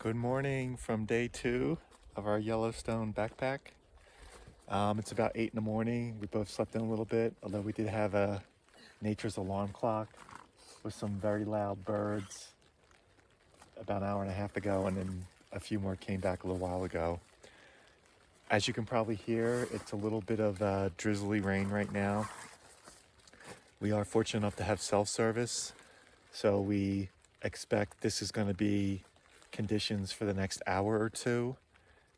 Good morning from day 2 of our Yellowstone backpack. It's about 8 in the morning. We both slept in a little bit, although we did have a nature's alarm clock with some very loud birds about an hour and a half ago, and then a few more came back a little while ago. As you can probably hear, it's a little bit of drizzly rain right now. We are fortunate enough to have self-service, so we expect this is going to be conditions for the next hour or two,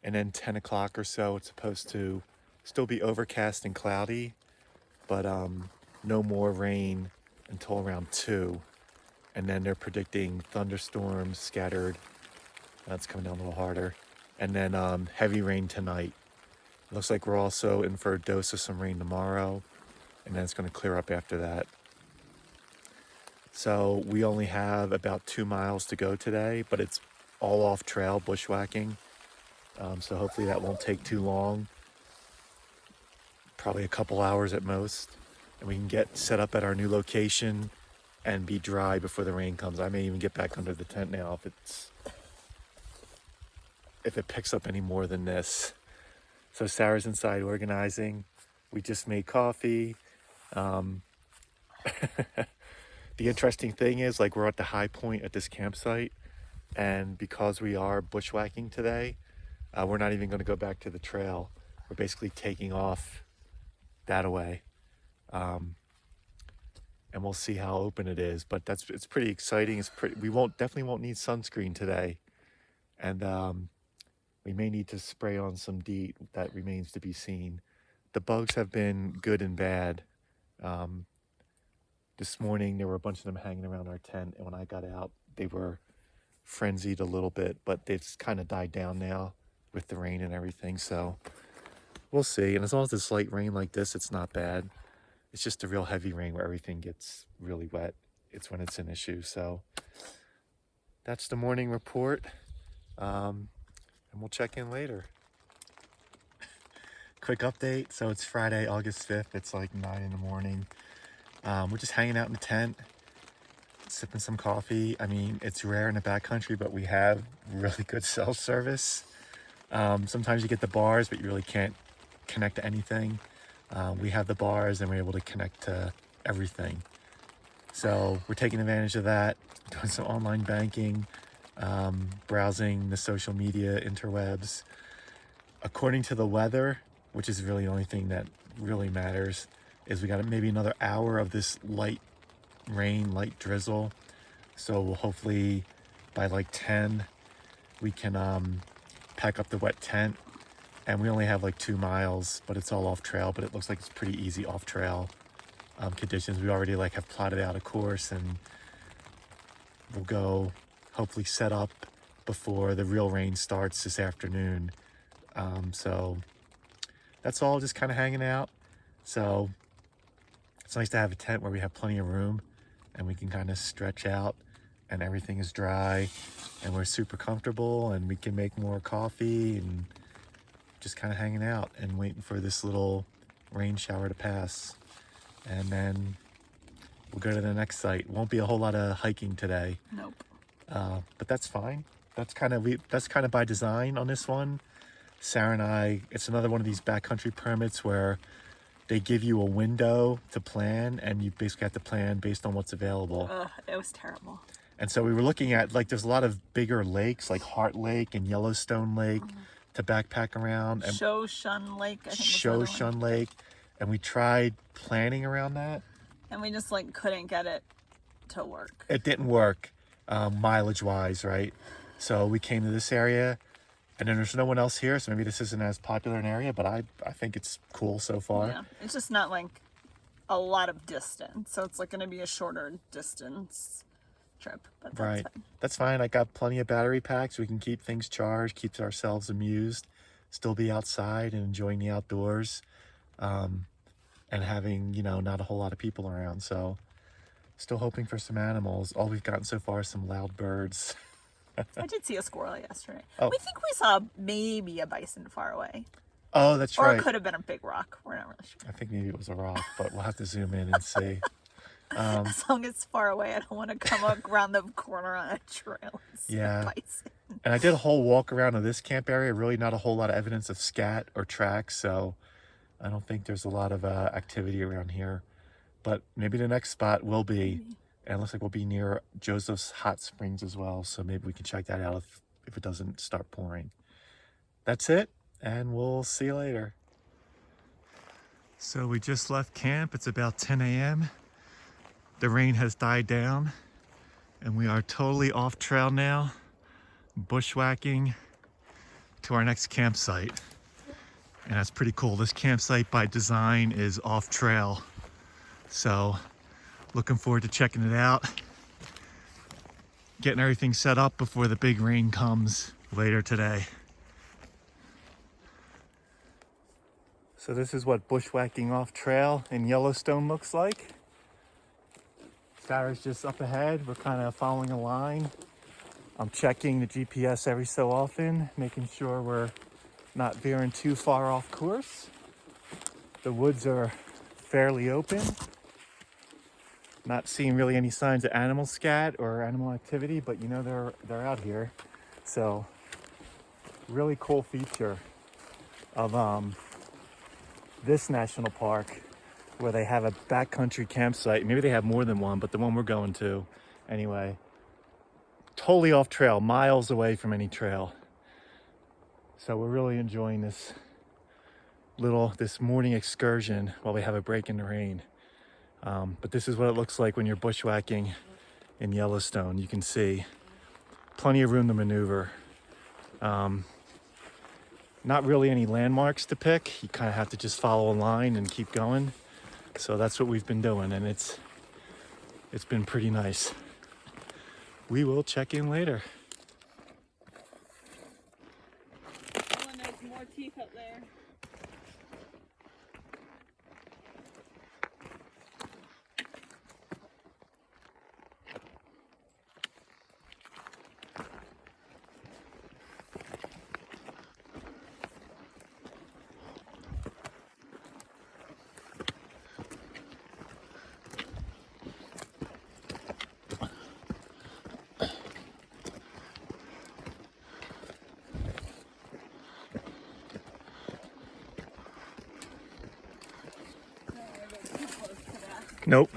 and then 10 o'clock or so it's supposed to still be overcast and cloudy, but no more rain until around 2, and then they're predicting thunderstorms scattered. That's coming down a little harder, and then heavy rain tonight. Looks like we're also in for a dose of some rain tomorrow, and then it's going to clear up after that. So we only have about 2 miles to go today, but it's all off trail bushwhacking. So hopefully that won't take too long. Probably a couple hours at most. And we can get set up at our new location and be dry before the rain comes. I may even get back under the tent now if it picks up any more than this. So Sarah's inside organizing. We just made coffee. The interesting thing is, like, we're at the high point at this campsite, and because we are bushwhacking today, we're not even going to go back to the trail. We're basically taking off that away, and we'll see how open it is. But it's pretty exciting. We definitely won't need sunscreen today, and we may need to spray on some DEET. That remains to be seen. The bugs have been good and bad. This morning there were a bunch of them hanging around our tent, and when I got out, they were frenzied a little bit, but they've kind of died down now with the rain and everything. So we'll see. And as long as it's light rain like this, it's not bad. It's just a real heavy rain where everything gets really wet. It's when it's an issue. So that's the morning report, and we'll check in later. Quick update. So it's Friday, August 5th. It's like 9 in the morning. We're just hanging out in the tent, sipping some coffee. I mean, it's rare in the backcountry, but we have really good self-service. Sometimes you get the bars, but you really can't connect to anything. We have the bars, and we're able to connect to everything. So we're taking advantage of that, doing some online banking, browsing the social media interwebs. According to the weather, which is really the only thing that really matters, is we got maybe another hour of this light rain, light drizzle. So we'll hopefully by like 10 we can pack up the wet tent, and we only have like 2 miles, but it's all off trail. But it looks like it's pretty easy off trail conditions. We already like have plotted out a course, and we'll go hopefully set up before the real rain starts this afternoon. So that's all, just kind of hanging out. So it's nice to have a tent where we have plenty of room and we can kind of stretch out, and everything is dry, and we're super comfortable, and we can make more coffee and just kind of hanging out and waiting for this little rain shower to pass. And then we'll go to the next site. Won't be a whole lot of hiking today. Nope. But that's fine. That's kind of by design on this one. Sarah and I, it's another one of these backcountry permits where they give you a window to plan, and you basically have to plan based on what's available. It was terrible. And so we were looking at, like, there's a lot of bigger lakes, like Heart Lake and Yellowstone Lake, to backpack around. And Shoshan Lake, I think. Shoshan Lake. And we tried planning around that. And we just like couldn't get it to work. It didn't work, mileage-wise, right? So we came to this area, and then there's no one else here, so maybe this isn't as popular an area, but I think it's cool so far. Yeah, it's just not like a lot of distance, so it's like going to be a shorter distance trip. But that's right. fine. That's fine. I got plenty of battery packs. We can keep things charged, keep ourselves amused, still be outside and enjoying the outdoors, and having, not a whole lot of people around. So still hoping for some animals. All we've gotten so far is some loud birds. I did see a squirrel yesterday. Oh. We think we saw maybe a bison far away. Oh, that's Or right. it could have been a big rock. We're not really sure. I think maybe it was a rock, but we'll have to zoom in and see. As long as it's far away, I don't want to come up around the corner on a trail and see a bison. And I did a whole walk around of this camp area, really not a whole lot of evidence of scat or tracks, so I don't think there's a lot of activity around here. But maybe the next spot will be, and it looks like we'll be near Joseph's Hot Springs as well, so maybe we can check that out if it doesn't start pouring. That's it, and we'll see you later. So we just left camp. It's about 10 a.m. The rain has died down, and we are totally off trail now, bushwhacking to our next campsite. And that's pretty cool. This campsite by design is off trail. So looking forward to checking it out, getting everything set up before the big rain comes later today. So this is what bushwhacking off trail in Yellowstone looks like. Sarah's just up ahead. We're kind of following a line. I'm checking the GPS every so often, making sure we're not veering too far off course. The woods are fairly open. Not seeing really any signs of animal scat or animal activity, but you know they're out here. So really cool feature of this national park, where they have a backcountry campsite. Maybe they have more than one, but the one we're going to anyway, totally off trail, miles away from any trail. So we're really enjoying this morning excursion while we have a break in the rain. But this is what it looks like when you're bushwhacking in Yellowstone. You can see plenty of room to maneuver. Not really any landmarks to pick. You kind of have to just follow a line and keep going. So that's what we've been doing, and it's been pretty nice. We will check in later. Oh, and there's more teeth up there. Nope.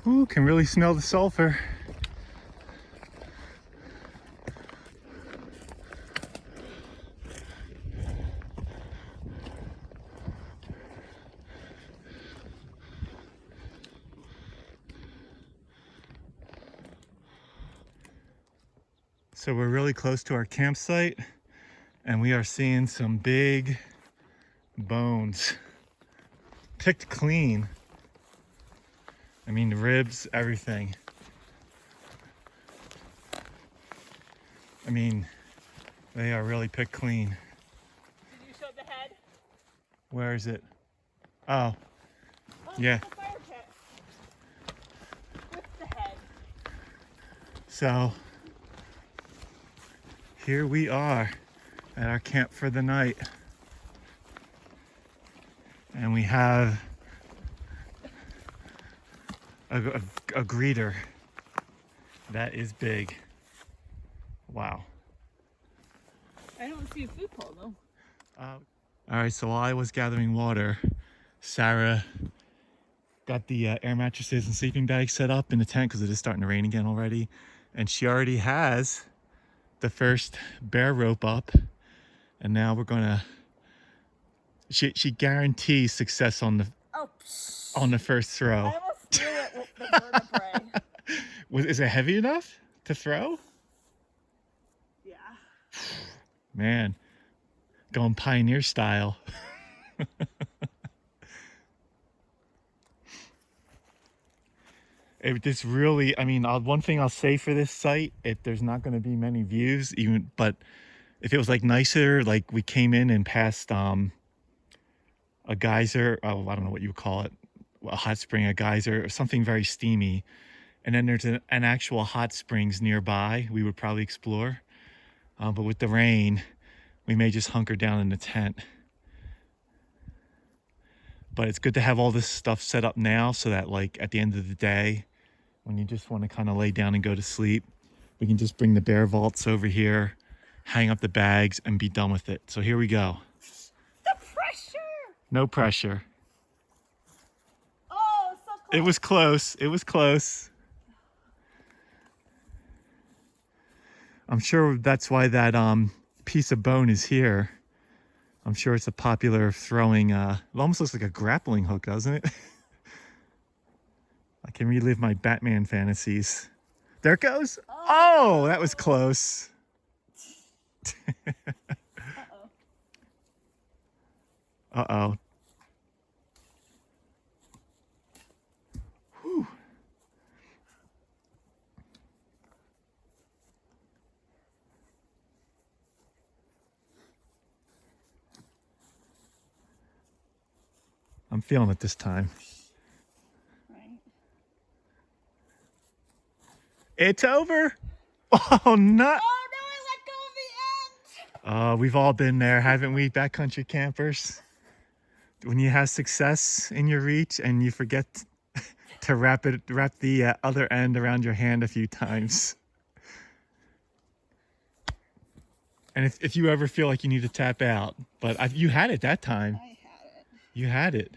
Ooh, can really smell the sulfur. So we're really close to our campsite, and we are seeing some big bones. Picked clean. I mean, the ribs, everything. I mean, they are really picked clean. Did you show the head? Where is it? Oh, yeah. The fire pit. With the head. So here we are at our camp for the night. And we have a greeter. That is big. Wow. I don't see a food pole though. All right, so while I was gathering water, Sarah got the air mattresses and sleeping bags set up in the tent because it is starting to rain again already. And she already has the first bear rope up. And now we're gonna, she guarantees success on the first throw. I almost threw it with the vertebrae. Is it heavy enough to throw? Yeah. Man, going pioneer style. This really, I mean, one thing I'll say for this site, if there's not going to be many views, but if it was like nicer, like we came in and passed a geyser, oh, I don't know what you would call it, a hot spring, a geyser, or something very steamy, and then there's an actual hot springs nearby, we would probably explore. But with the rain, we may just hunker down in the tent. But it's good to have all this stuff set up now so that like at the end of the day, when you just want to kind of lay down and go to sleep, we can just bring the bear vaults over here, hang up the bags, and be done with it. So here we go. The pressure! No pressure. Oh, so close. It was close. It was close. I'm sure that's why that piece of bone is here. I'm sure it's a popular throwing, it almost looks like a grappling hook, doesn't it? I can relive my Batman fantasies. There it goes. Oh, that was close. Uh-oh. Whew. I'm feeling it this time. Right. It's over. Oh, no. Oh no, I let go of the end. We've all been there, haven't we, backcountry campers? When you have success in your reach and you forget to wrap the other end around your hand a few times. And if you ever feel like you need to tap out, but you had it that time. I had it. You had it.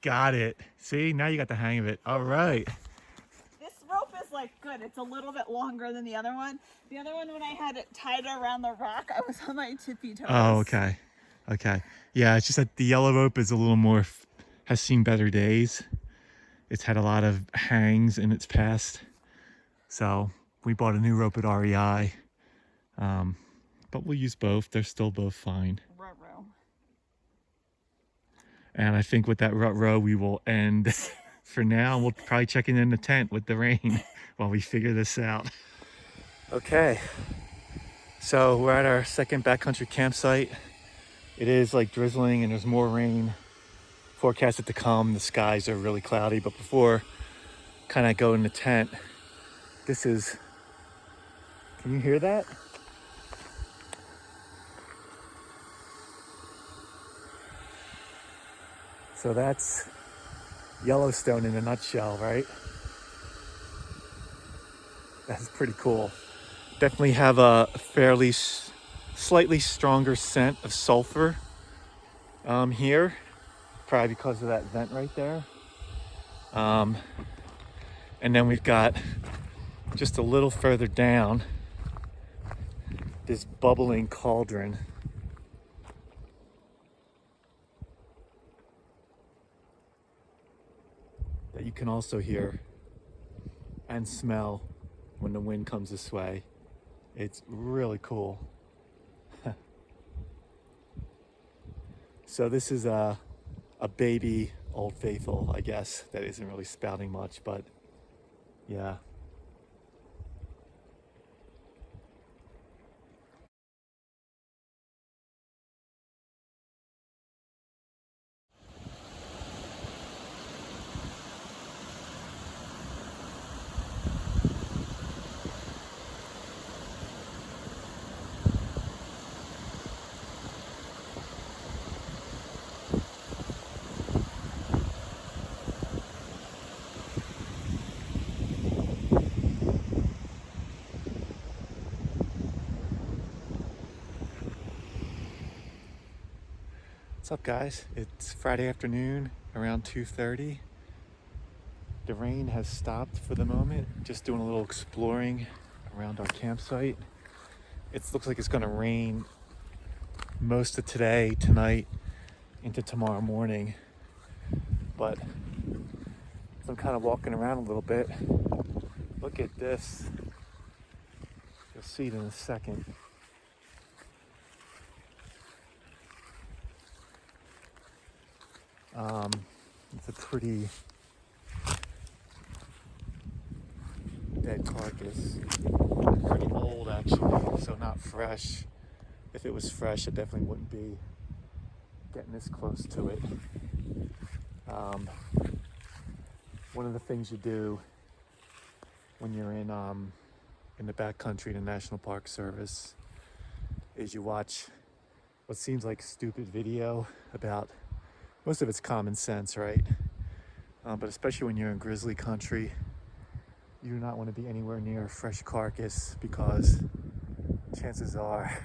Got it. See, now you got the hang of it. All right. This rope is like good. It's a little bit longer than the other one. The other one, when I had it tied around the rock, I was on my tippy toes. Oh, okay. Okay. Yeah, it's just that the yellow rope is a little more, has seen better days. It's had a lot of hangs in its past. So we bought a new rope at REI. But we'll use both. They're still both fine. Ruh-roh. And I think with that rut-row, we will end for now. We'll probably check in the tent with the rain while we figure this out. Okay. So we're at our second backcountry campsite. It is like drizzling and there's more rain forecasted to come. The skies are really cloudy, but before kind of go in the tent, this is, can you hear that? So that's Yellowstone in a nutshell, right? That's pretty cool. Definitely have a fairly slightly stronger scent of sulfur here, probably because of that vent right there. And then we've got just a little further down this bubbling cauldron. That you can also hear and smell when the wind comes this way. It's really cool. So this is a baby Old Faithful, I guess, that isn't really spouting much, but yeah. What's up, guys? It's Friday afternoon around 2:30. The rain has stopped for the moment. Just doing a little exploring around our campsite. It looks like it's gonna rain most of today, tonight, into tomorrow morning. But I'm kind of walking around a little bit. Look at this. You'll see it in a second. It's a pretty dead carcass. Pretty old, actually, so not fresh. If it was fresh, it definitely wouldn't be getting this close to it. One of the things you do when you're in in the backcountry, the National Park Service, is you watch what seems like stupid video about, most of it's common sense, right? But especially when you're in grizzly country, you do not want to be anywhere near a fresh carcass because chances are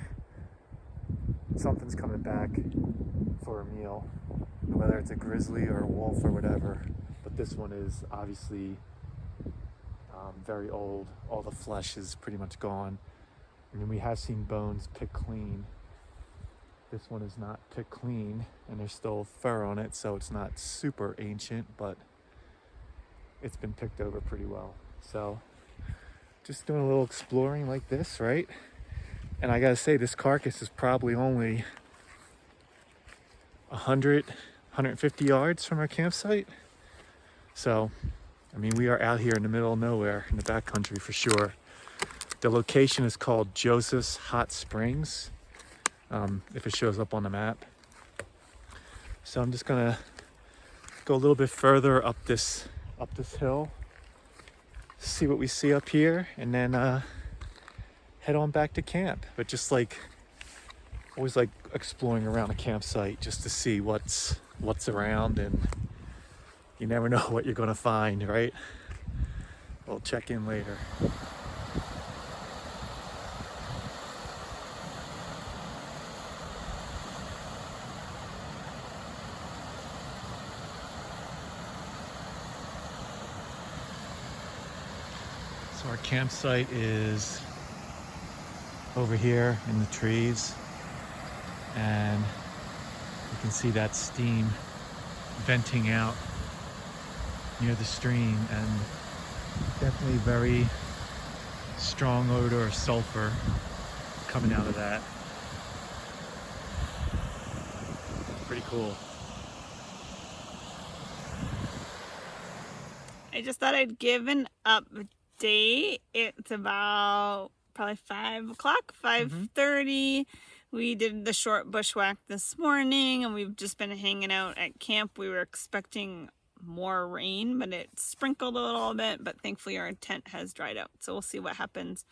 something's coming back for a meal, whether it's a grizzly or a wolf or whatever. But this one is obviously very old. All the flesh is pretty much gone. I mean, we have seen bones picked clean. This one is not picked clean, and there's still fur on it, so it's not super ancient, but it's been picked over pretty well. So just doing a little exploring like this, right? And I gotta say, this carcass is probably only 100, 150 yards from our campsite. So, I mean, we are out here in the middle of nowhere in the backcountry for sure. The location is called Joseph's Hot Springs, if it shows up on the map. So I'm just gonna go a little bit further up this hill, see what we see up here, and then head on back to camp. But just like, always like exploring around a campsite just to see what's around, and you never know what you're gonna find, right? We'll check in later. So our campsite is over here in the trees, and you can see that steam venting out near the stream, and definitely very strong odor of sulfur coming out of that. Pretty cool. I just thought I'd give an update. It's about probably 5 o'clock, 5:30. We did the short bushwhack this morning, and we've just been hanging out at camp. We were expecting more rain, but it sprinkled a little bit, but thankfully our tent has dried out, so we'll see what happens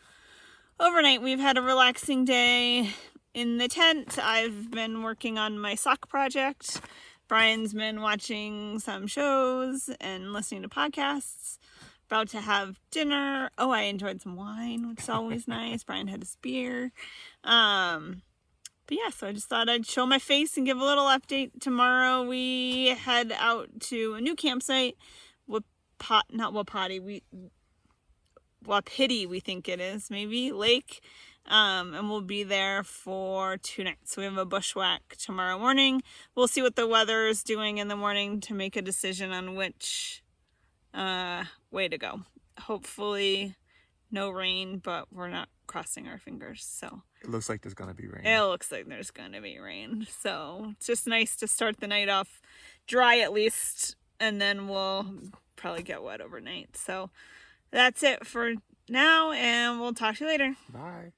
overnight. We've had a relaxing day in the tent. I've been working on my sock project. Brian's been watching some shows and listening to podcasts. About to have dinner. Oh, I enjoyed some wine, which is always nice. Brian had his beer. But yeah, so I just thought I'd show my face and give a little update. Tomorrow we head out to a new campsite, Wapiti, we think it is, maybe, lake. And we'll be there for 2 nights. So we have a bushwhack tomorrow morning. We'll see what the weather is doing in the morning to make a decision on which way to go. Hopefully no rain, but we're not crossing our fingers. So It looks like there's gonna be rain. it looks like there's gonna be rain. So it's just nice to start the night off dry at least, and then we'll probably get wet overnight. So that's it for now, and we'll talk to you later. Bye.